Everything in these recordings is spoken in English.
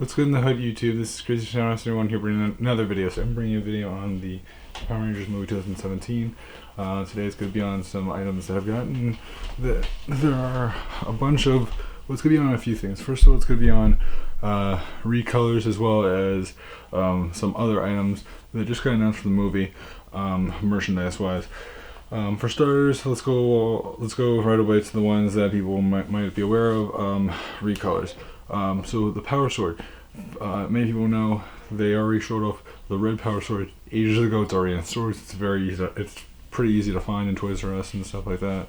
What's good in the hood, YouTube? This is Crazy Shadow everyone here bringing another video. So I'm bringing you a video on the Power Rangers movie 2017. Today it's going to be on some items that I've gotten. There are a bunch of, well, it's going to be on a few things. First of all, it's going to be on recolors as well as some other items that just got announced for the movie, merchandise-wise. For starters, let's go right away to the ones that people might be aware of. Recolors. So the Power Sword. Many people know they already showed off the red Power Sword ages ago. It's already in stores. It's it's pretty easy to find in Toys R Us and stuff like that.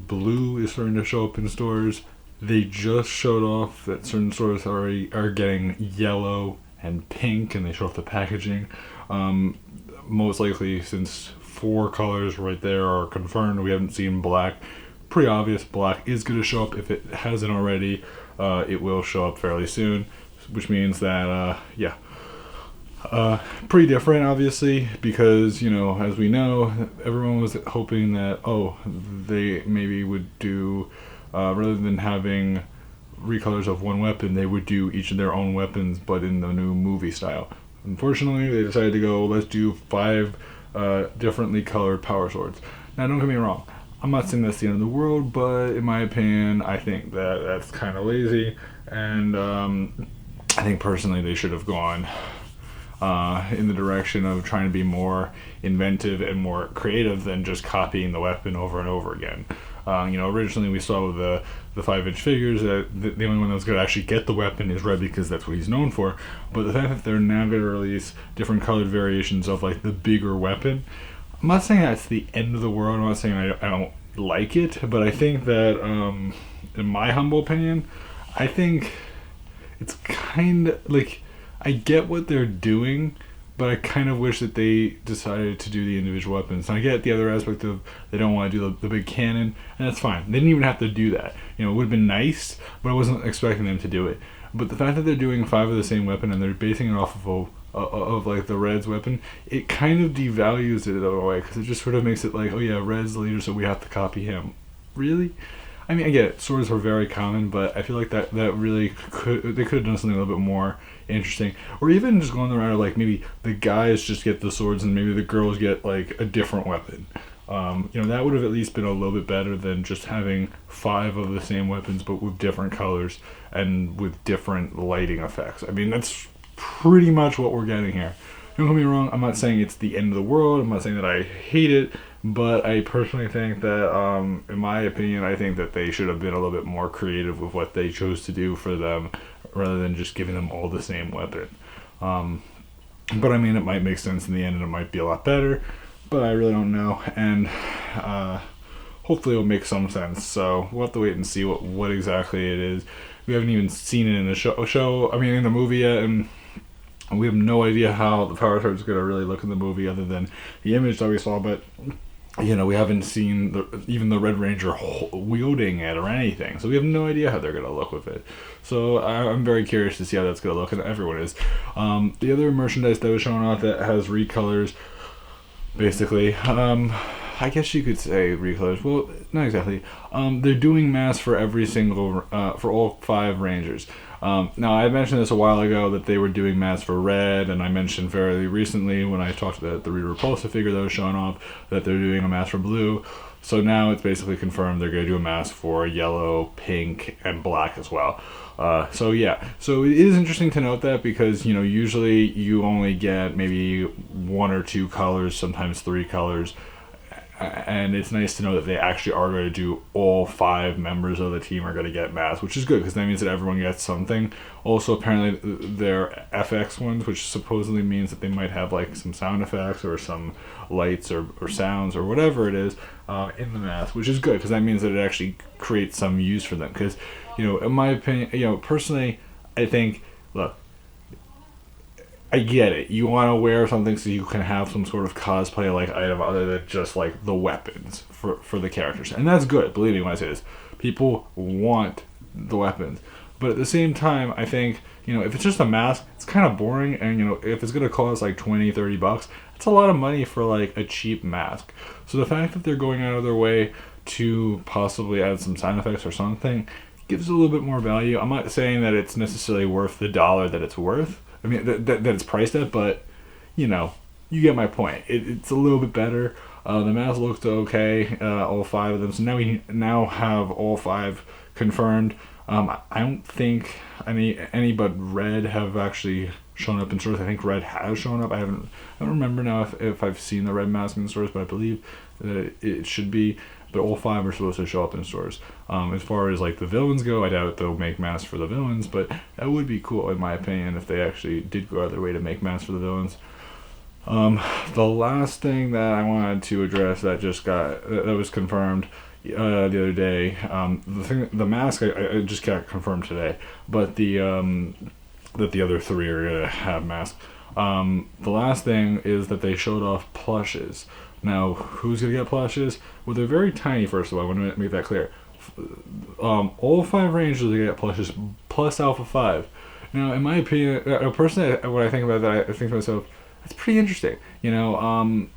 Blue is starting to show up in stores. They just showed off that certain stores are getting yellow and pink, and they show off the packaging. Most likely, since 4 colors right there are confirmed, we haven't seen black. Pretty obvious black is going to show up. If it hasn't already, it will show up fairly soon, which means that pretty different, obviously, because, you know, as we know, everyone was hoping that they maybe would do, rather than having recolors of one weapon, they would do each of their own weapons, but in the new movie style. Unfortunately, they decided to go, let's do 5 differently colored Power Swords. Now, don't get me wrong, I'm not saying that's the end of the world, but in my opinion, I think that that's kind of lazy, and I think personally they should have gone in the direction of trying to be more inventive and more creative than just copying the weapon over and over again. Originally we saw with the 5-inch figures that the only one that's going to actually get the weapon is Red, because that's what he's known for. But the fact that they're now going to release different colored variations of like the bigger weapon, I'm not saying that's the end of the world. I'm not saying I don't like it, but I think that, in my humble opinion, I think it's kind of like, I get what they're doing, but I kind of wish that they decided to do the individual weapons. And I get the other aspect of they don't want to do the big cannon, and that's fine. They didn't even have to do that. You know, it would have been nice, but I wasn't expecting them to do it. But the fact that they're doing 5 of the same weapon and they're basing it off of like the Red's weapon, it kind of devalues it in a way, because it just sort of makes it like, oh yeah, Red's the leader, so we have to copy him. Really? I mean, I get it, swords were very common, but I feel like that really they could have done something a little bit more interesting, or even just going around like maybe the guys just get the swords and maybe the girls get like a different weapon. That would have at least been a little bit better than just having 5 of the same weapons but with different colors and with different lighting effects. I mean, that's pretty much what we're getting here. Don't get me wrong, I'm not saying it's the end of the world, I'm not saying that I hate it, but I personally think that, in my opinion, I think that they should have been a little bit more creative with what they chose to do for them, rather than just giving them all the same weapon. But I mean, it might make sense in the end, and it might be a lot better, but I really don't know, and hopefully it'll make some sense. So we'll have to wait and see what exactly it is. We haven't even seen it in the in the movie yet, and we have no idea how the Power Sword is going to really look in the movie, other than the image that we saw. But we haven't seen even the Red Ranger wielding it or anything, so we have no idea how they're going to look with it. So I'm very curious to see how that's going to look, and everyone is. The other merchandise that was shown off that has recolors, basically, I guess you could say recolors. Well, not exactly. They're doing masks for every single, for all 5 Rangers. Now, I mentioned this a while ago that they were doing masks for Red, and I mentioned very recently when I talked about the Repulsive figure that was shown off that they're doing a mask for Blue. So now it's basically confirmed they're going to do a mask for Yellow, Pink, and Black as well. So it is interesting to note that, because usually you only get maybe 1 or 2 colors, sometimes 3 colors. And it's nice to know that they actually are going to do all 5 members of the team are going to get masks, which is good, because that means that everyone gets something. Also, apparently, they're FX ones, which supposedly means that they might have like some sound effects or some lights or sounds or whatever it is in the mask, which is good, because that means that it actually creates some use for them. Because, in my opinion, personally, I think, look, I get it. You want to wear something so you can have some sort of cosplay-like item other than just like the weapons for the characters, and that's good. Believe me when I say this, people want the weapons, but at the same time, I think if it's just a mask, it's kind of boring, and if it's gonna cost like $20-$30, it's a lot of money for like a cheap mask. So the fact that they're going out of their way to possibly add some sound effects or something gives it a little bit more value. I'm not saying that it's necessarily worth the dollar that it's worth. I mean, that it's priced at, but, you know, you get my point. It's a little bit better. The mask looked okay, all 5 of them. So now we now have all 5 confirmed. I don't think any but red have actually shown up in stores. I think red has shown up. I don't remember now if I've seen the red mask in stores, but I believe that it should be. But all 5 are supposed to show up in stores. As far as like the villains go, I doubt they'll make masks for the villains, but that would be cool in my opinion if they actually did go out of their way to make masks for the villains. The last thing that I wanted to address that was confirmed the other day. The mask I just got confirmed today, but that the other 3 are gonna have masks. The last thing is that they showed off plushes. Now, who's gonna get plushes? Well, they're very tiny. First of all, I want to make that clear. All 5 rangers are gonna get plushes plus Alpha 5. Now, in my opinion, personally, when I think about that, I think to myself, that's pretty interesting. You know,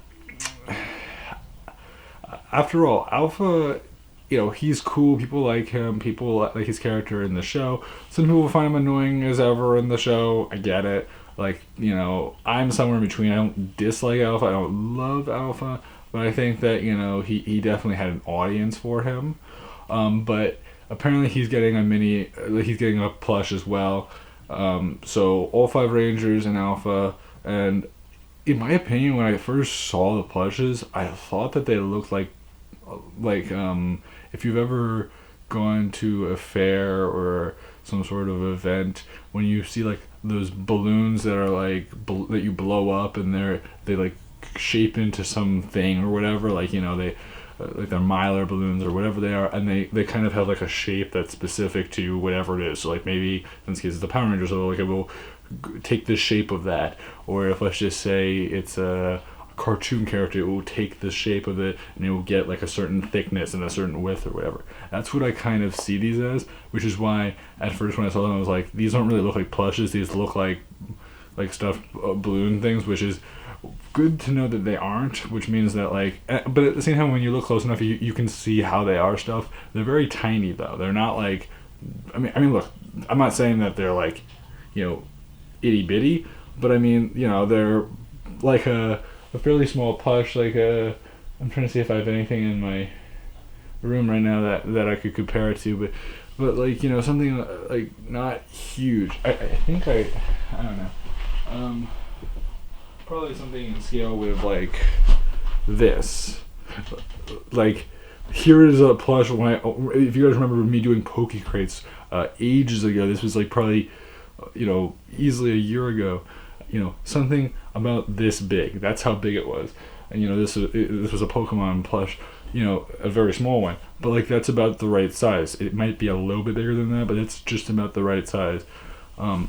after all, Alpha, you know, he's cool. People like him. People like his character in the show. Some people find him annoying as ever in the show. I get it. Like, you know, I'm somewhere in between. I don't dislike Alpha. I don't love Alpha. But I think that, you know, he definitely had an audience for him. But apparently he's getting a plush as well. So all 5 Rangers and Alpha. And in my opinion, when I first saw the plushes, I thought that they looked like if you've ever gone to a fair or some sort of event, when you see like those balloons that are like that you blow up and they like shape into something or whatever, like, you know, they like they're Mylar balloons or whatever they are, and they kind of have like a shape that's specific to whatever it is. So like maybe in this case it's the Power Rangers, so like it will take the shape of that. Or if let's just say it's a cartoon character, it will take the shape of it and it will get like a certain thickness and a certain width or whatever. That's what I kind of see these as, which is why at first when I saw them I was like, these don't really look like plushes, these look like stuffed balloon things, which is good to know that they aren't, which means that like, but at the same time when you look close enough you can see how they are stuff. They're very tiny though. They're not like, I mean look, I'm not saying that they're like, you know, itty bitty, but I mean, you know, they're like a fairly small plush. Like I'm trying to see if I have anything in my room right now that I could compare it to, but like, you know, something like not huge. I think I don't know, probably something in scale with like this. Like here is a plush. If you guys remember me doing Poke Crates ages ago, this was like probably, you know, easily a year ago. You know, something about this big. That's how big it was. And you know, this was a Pokemon plush, you know, a very small one. But like that's about the right size. It might be a little bit bigger than that, but it's just about the right size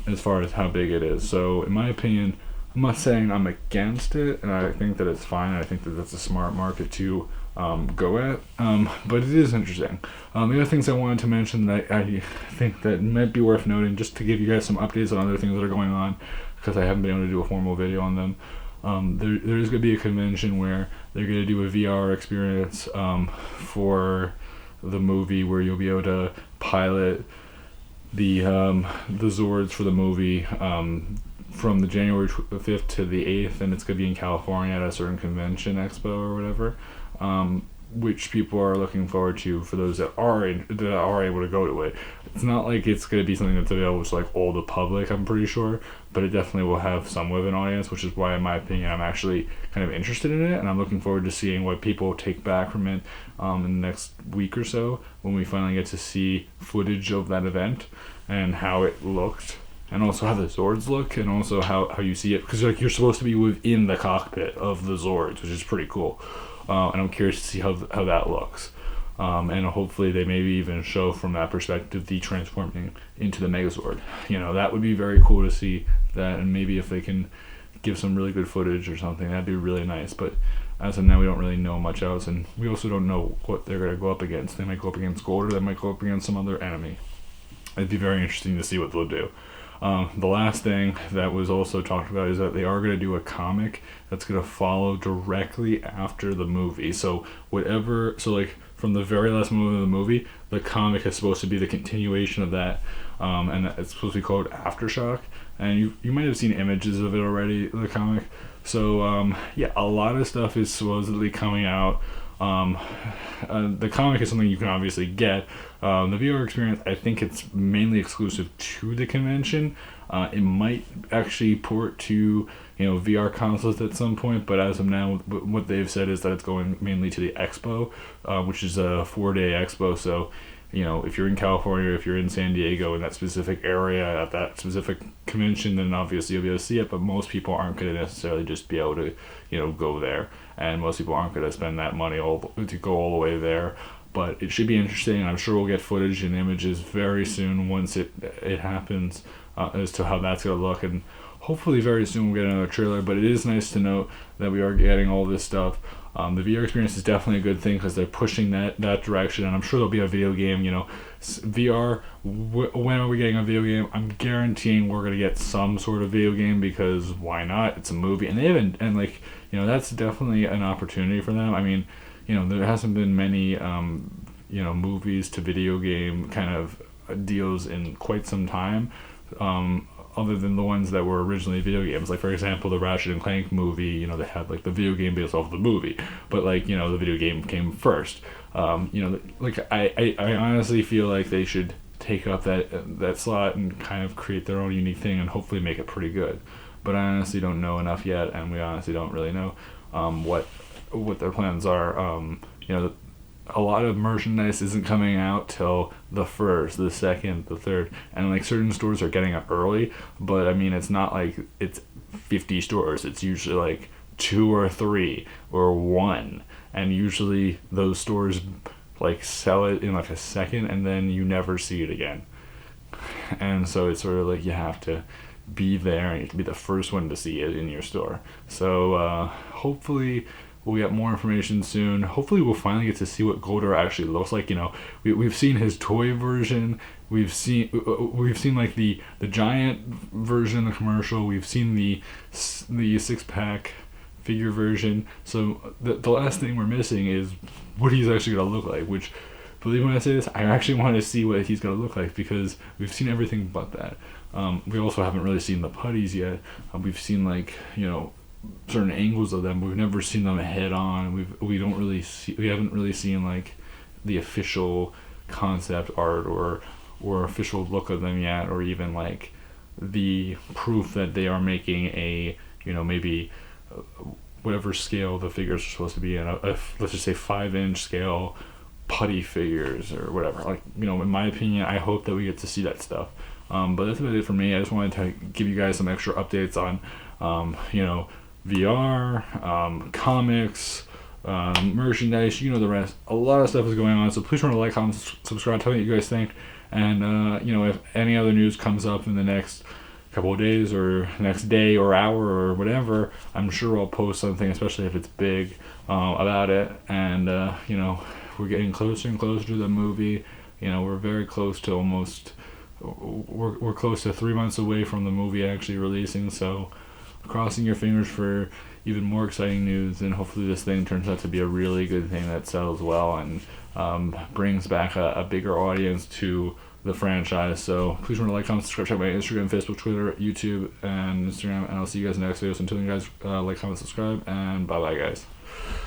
as far as how big it is. So in my opinion, I'm not saying I'm against it, and I think that it's fine. I think that that's a smart market to go at, but it is interesting. The other things I wanted to mention that I think that might be worth noting, just to give you guys some updates on other things that are going on, because I haven't been able to do a formal video on them. There is going to be a convention where they're going to do a VR experience for the movie, where you'll be able to pilot the Zords for the movie from the January 5th to the 8th, and it's going to be in California at a certain convention expo or whatever, which people are looking forward to for those that are able to go to it. It's not like it's going to be something that's available to like all the public, I'm pretty sure, but it definitely will have some of an audience, which is why in my opinion I'm actually kind of interested in it, and I'm looking forward to seeing what people take back from it in the next week or so, when we finally get to see footage of that event and how it looked, and also how the Zords look, and also how you see it, because like you're supposed to be within the cockpit of the Zords, which is pretty cool. And I'm curious to see how that looks. And hopefully they maybe even show from that perspective the transforming into the Megazord. You know, that would be very cool to see that, and maybe if they can give some really good footage or something, that'd be really nice. But as of now, we don't really know much else, and we also don't know what they're going to go up against. They might go up against Gold, or they might go up against some other enemy. It'd be very interesting to see what they'll do. The last thing that was also talked about is that they are going to do a comic that's going to follow directly after the movie. So like from the very last moment of the movie, the comic is supposed to be the continuation of that, and it's supposed to be called Aftershock. And you might have seen images of it already, the comic. So yeah, a lot of stuff is supposedly coming out. The comic is something you can obviously get. The VR experience, I think it's mainly exclusive to the convention. It might actually port to VR consoles at some point, but as of now, what they've said is that it's going mainly to the expo, which is a 4-day expo. So if you're in California, if you're in San Diego, in that specific area at that specific convention, then obviously you'll be able to see it. But most people aren't going to necessarily just be able to go there, and most people aren't going to spend that money to go all the way there. But it should be interesting. I'm sure we'll get footage and images very soon once it happens, as to how that's going to look, and hopefully very soon we'll get another trailer. But it is nice to note that we are getting all this stuff. The VR experience is definitely a good thing because they're pushing that direction, and I'm sure there'll be a video game. VR. When are we getting a video game? I'm guaranteeing we're gonna get some sort of video game, because why not? It's a movie, and they haven't, and that's definitely an opportunity for them. I mean, there hasn't been many movies to video game kind of deals in quite some time. Other than the ones that were originally video games, like for example the Ratchet and Clank movie, they had like the video game based off the movie, but the video game came first. I honestly feel like they should take up that slot and kind of create their own unique thing and hopefully make it pretty good. But I honestly don't know enough yet, and we honestly don't really know what their plans are. A lot of merchandise isn't coming out till the 1st, the 2nd, the 3rd, and certain stores are getting it early, but I mean it's not like it's 50 stores. It's usually 2 or 3 or 1, and usually those stores sell it in a second, and then you never see it again. And so it's sort of you have to be there and you can be the first one to see it in your store. So hopefully we'll get more information soon. Hopefully we'll finally get to see what Goldar actually looks like. We've seen his toy version. We've seen the giant version, the commercial. We've seen the 6-pack figure version. So the last thing we're missing is what he's actually going to look like, which, believe me when I say this, I actually want to see what he's going to look like, because we've seen everything but that. We also haven't really seen the putties yet. We've seen certain angles of them, but we've never seen them head on. We haven't really seen the official concept art or official look of them yet, or even the proof that they are making a maybe whatever scale the figures are supposed to be in, let's just say 5-inch scale putty figures or whatever. In my opinion, I hope that we get to see that stuff. But that's about it for me. I just wanted to give you guys some extra updates on VR, comics, merchandise, the rest. A lot of stuff is going on, so please remember to like, comment, subscribe, tell me what you guys think. And if any other news comes up in the next couple of days or next day or hour or whatever, I'm sure I'll post something, especially if it's big, about it. And we're getting closer and closer to the movie. We're very close to we're close to 3 months away from the movie actually releasing, so crossing your fingers for even more exciting news, and hopefully this thing turns out to be a really good thing that sells well and brings back a bigger audience to the franchise. So please remember to like, comment, subscribe, check my Instagram, Facebook, Twitter, YouTube, and Instagram, and I'll see you guys in the next video. So until you guys like, comment, subscribe, and bye bye guys.